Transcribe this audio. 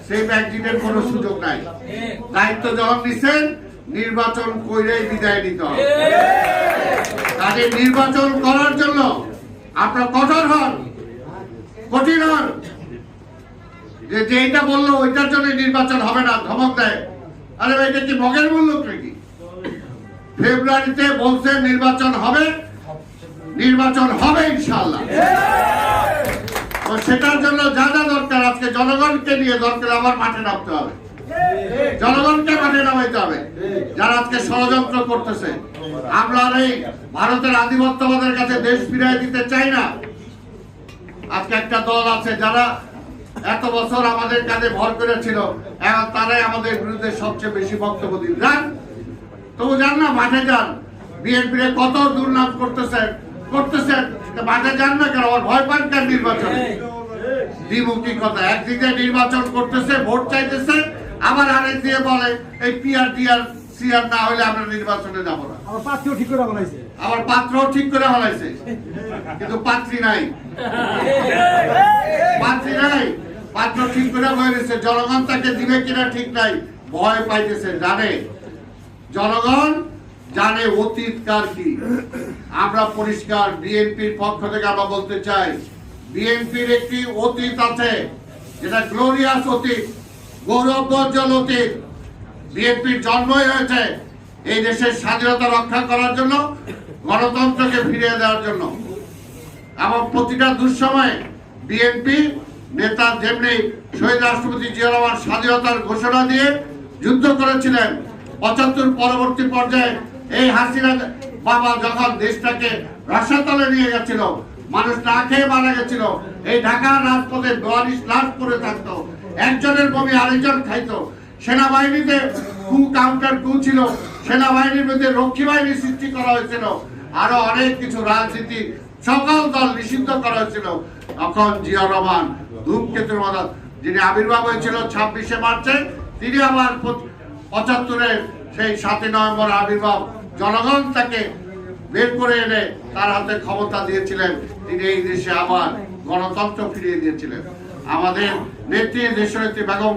সেই ব্যাকজিটের কোনো সুযোগ নাই। দায়িত্ব যখন নিচ্ছেন নির্বাচন কইরেই বিদায় নিতে হবে। কাজে নির্বাচন করার জন্য আপনার কঠোর হন, কঠিন হন। যে এটা বললো ওইটার জন্য নির্বাচন হবে না ধমক দেয়, আরে এটা কি মগের মূল্য নাকি? ফেব্রুয়ারিতে বলছে নির্বাচন হবে, নির্বাচন হবে ইনশাআল্লাহ। তো সেটার জন্য যা যা দরকার আজকে জনগণকে নিয়ে দরকার আবার মাঠে নামতে হবে, জনগণকে মাঠে নামাইতে হবে। যারা আজকে ষড়যন্ত্র করতেছে, আমরা এই ভারতের আধিপত্যবাদের কাছে দেশ ফিরিয়ে দিতে চাই না। আজকে একটা দল আছে যারা এত বছর আমাদের কাছে ভর করেছিল, এখন তারাই আমাদের বিরুদ্ধে সবচেয়ে বেশি বক্তব্য দিন। যান তবু যান না, মাঠে যান। বিএনপি কত দুর্নাম করতেছেন, মাঠে যান না কেন? ভয় পান কেন নির্বাচনে? দ্বিমুখী কথা, একদিকে নির্বাচন করতেছে, ভোট চাইতেছে, আবার আরেক দিয়ে বলে এই পিআর টিআর সিআর না হলে আমরা নির্বাচনে যাব না। আবার পাত্রও ঠিক করে বলাইছে, কিন্তু পাত্রী নাই, পাত্র ঠিক করে বলেছে। জনগণ তাকে দিবে কিনা ঠিক নাই, ভয় পাইতেছে। জনগণ জানে অতীতকার কি। আমরা পরিষ্কার বিএনপির পক্ষ থেকে আমরা বলতে চাই, বিএনপির একটি অতীত আছে, যেটা গ্লোরিয়াস অতীত, গৌরবোজ্জ্বল অতীত। বিএনপির জন্মই হয়েছে এই দেশের স্বাধীনতা রক্ষা করার জন্য, গণতন্ত্রকে ফিরিয়ে দেওয়ার জন্য। এবং প্রতিটা দুঃসময়ে বিএনপি নেতা যেমনি শহীদ রাষ্ট্রপতি জিয়া রহমান স্বাধীনতার ঘোষণা দিয়ে যুদ্ধ করেছিলেন, ৭৫ পরবর্তী পর্যায়ে এই হাসিনা বাবা যখন দেশটাকে রসাতলে নিয়ে গেছিল, মানুষ না খেয়ে মারা গেছিল, এই ঢাকার রাজপথে ৪২ লাখ পড়ে থাকতো, একজনের বমি আরেকজন খাইতো। সেনাবাহিনীতে কু কাউন্টার কু ছিল, সেনাবাহিনীর মধ্যে রক্ষী বাহিনী সৃষ্টি করা হয়েছিল, আরো অনেক কিছু রাজনীতি সকল দল নিষিদ্ধ করা হয়েছিল। তখন জিয়া রহমান ধূমকেতুর মতো, যিনি আবির্ভাব হয়েছিল ২৬শে মার্চে, তিনি আবার ৭৫-এর সেই ৭ই নভেম্বর আবির্ভাব, জনগণ তাকে বের করে এনে তার হাতে ক্ষমতা দিয়েছিলেন। তিনি এই দেশে আবার গণতন্ত্র ফিরিয়ে দিয়েছিলেন। আমাদের নেত্রী দেশনেত্রী বেগম